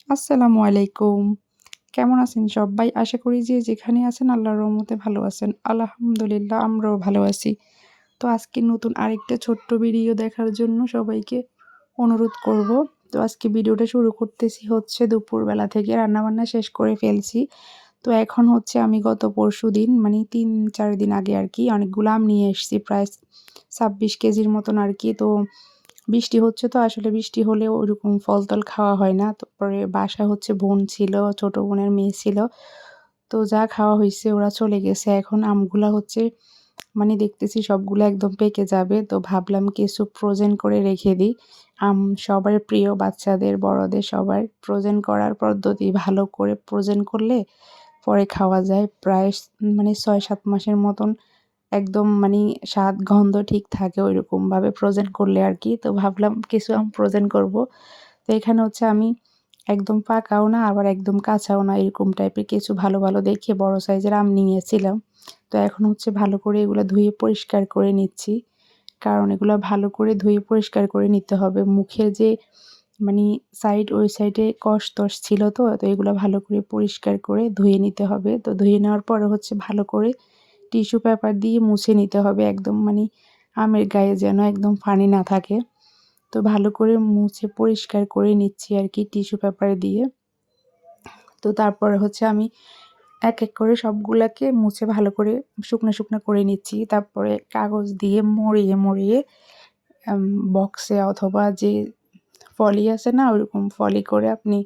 আসসালামু আলাইকুম। কেমন আছেন সব্বাই? আশা করি যে যেখানে আছেন আল্লাহর রহমতে ভালো আছেন। আলহামদুলিল্লাহ আমরাও ভালো আছি। তো আজকে নতুন আরেকটা ছোট্ট ভিডিও দেখার জন্য সবাইকে অনুরোধ করব। তো আজকে ভিডিওটা শুরু করতেছি হচ্ছে দুপুরবেলা থেকে রান্নাবান্না শেষ করে ফেলছি। তো এখন হচ্ছে আমি গত পরশুদিন মানে ৩-৪ দিন আগে আরকি অনেকগুলো আম নিয়ে এসছি প্রায় ২৬ কেজির মতন আরকি। তো বৃষ্টি হচ্ছে তো আসলে বৃষ্টি হলেও ওইরকম ফল-টল খাওয়া হয় না। তারপরে বাসায় হচ্ছে বোন ছিল, ছোট বোনের মেয়ে ছিল। তো যা খাওয়া হইছে ওরা চলে গেছে। এখন আমগুলা হচ্ছে মানে দেখতেছি সবগুলা একদম পেকে যাবে। তো ভাবলাম কিছু ফ্রোজেন করে রেখে দিই। আম সবার প্রিয় বাচ্চাদের, বড়দের সবার ফ্রোজেন করার পদ্ধতি ভালো করে ফ্রোজেন করলে পরে খাওয়া যায়। প্রায় মানে ৬-৭ মাসের মতন একদম মানি স্বাদ গন্ধ ঠিক থাকে ওইরকমভাবে ফ্রোজেন করলে আরকি। তো ভাবলাম কিছু আম ফ্রোজেন করব। তো এখানে হচ্ছে আমি একদম পাকাও না আবার একদম কাঁচাও না এরকম টাইপের কিছু ভালো, ভালো দেখে বড় সাইজের আম নিয়েছিলাম। তো এখন হচ্ছে ভালো করে এগুলা ধুয়ে পরিষ্কার করে নিচ্ছি। কারণ এগুলা ভালো করে ধুয়ে পরিষ্কার করে নিতে হবে। মুখের যে মানি ওই সাইডে কষ-টষ ছিল তো, তো এগুলা ভালো করে পরিষ্কার করে ধুয়ে নিতে হবে। তো ধুয়ে নেওয়ার পরে হচ্ছে ভালো করে টিস্যু পেপার দিয়ে মুছে নিতে হবে একদম মানি আমের গায়ে যেন একদম পানি না থাকে। তো ভালো করে মুছে পরিষ্কার করে নিচ্ছি আরকি টিস্যু পেপার দিয়ে। তো তারপরে হচ্ছে আমি এক, এক করে সবগুলাকে মুছে ভালো করে শুকনা, শুকনা করে নিচ্ছি। তারপরে কাগজ দিয়ে মুড়িয়ে, মুড়িয়ে আম বক্সে অথবা যে ফলি আছে না ওরকম ফলি করে আপনি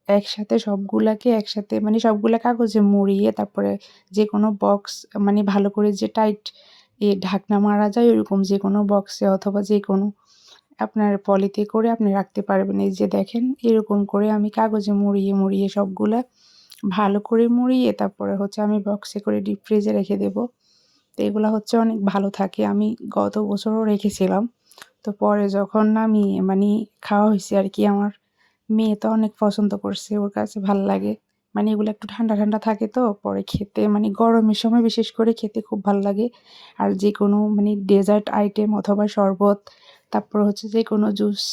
একসাথে সবগুলাকে একসাথে মানে সবগুলা কাগজে মুড়িয়ে তারপরে যেকোনো বক্স মানে ভালো করে যে টাইট ঢাকনা মারা যায় ওরকম যেকোনো বক্সে অথবা যেকোনো আপনার পলিতে করে আপনি রাখতে পারবেন। এই যে দেখেন এরকম করে আমি কাগজে মুড়িয়ে, মুড়িয়ে সবগুলা ভালো করে মুড়িয়ে তারপরে হচ্ছে আমি বক্সে করে ডিপ ফ্রিজে রেখে দেবো। তো এগুলা হচ্ছে অনেক ভালো থাকে। আমি গত বছরও রেখেছিলাম। তো পরে যখন আমি মানি খাওয়া হইছে আরকি আমার মেয়ে তো অনেক পছন্দ করছে। ওর কাছে ভাল লাগে। মানে এগুলো একটু ঠান্ডা, ঠান্ডা থাকে তো পরে খেতে মানে গরমের সময় বিশেষ করে খেতে খুব ভাল লাগে। আর যেকোনো মানে ডেজার্ট আইটেম অথবা শরবত তারপর হচ্ছে যেকোনো জুস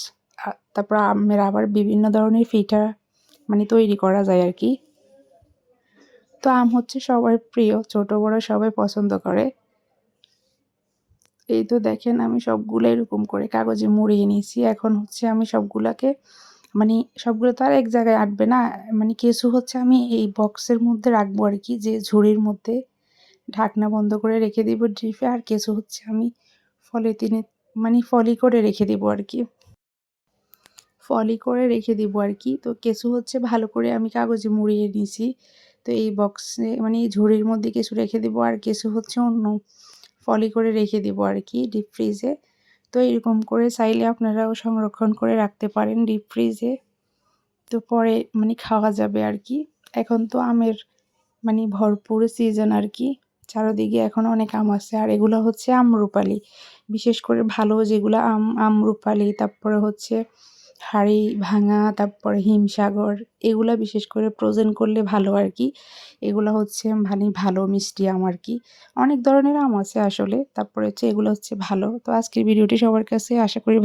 তারপর আমের আবার বিভিন্ন ধরনের পিঠা মানে তৈরি করা যায় আরকি। তো আম হচ্ছে সবার প্রিয়। ছোট বড় সবাই পছন্দ করে। এই তো দেখেন আমি সবগুলো এরকম করে কাগজে মুড়িয়ে নিয়েছি। এখন হচ্ছে আমি সবগুলাকে মানে সবগুলো তো আর এক জায়গায় আটবে না। মানে কিছু হচ্ছে আমি এই বক্সের মধ্যে রাখবো আরকি যে ঝুড়ির মধ্যে ঢাকনা বন্ধ করে রেখে দিব ডিপে। আর কিছু হচ্ছে আমি পলিথিনে মানে ফলি করে রেখে দিব আরকি। ফলি করে রেখে দিব আরকি। তো কিছু হচ্ছে ভালো করে আমি কাগজে মুড়িয়ে নিছি। তো এই বক্সে মানে এই ঝুড়ির মধ্যে কিছু রেখে দিব আর কিছু হচ্ছে অন্য ফলি করে রেখে দিব আরকি ডিপ ফ্রিজে। তো এরকম করে চাইলে আপনারাও সংরক্ষণ করে রাখতে পারেন ডিপ ফ্রিজে। তো পরে মানে খাওয়া যাবে আরকি। এখন তো আমের মানে ভরপুর সিজন আরকি। চারদিকে এখন অনেক আম আছে। আর এগুলো হচ্ছে আম্রপালি। বিশেষ করে ভালো যেগুলা আম্রপালি তারপরে হচ্ছে হাড়িভাঙা, তারপরে হিমসাগর এগুলা বিশেষ করে ফ্রোজেন করলে ভালো আরকি। এগুলা হচ্ছে মানে ভালো মিষ্টি আম আরকি। অনেক ধরনের আম আছে আসলে। তারপরে হচ্ছে এগুলো হচ্ছে ভালো। তো আজকের ভিডিওটি সবার কাছে আশা করি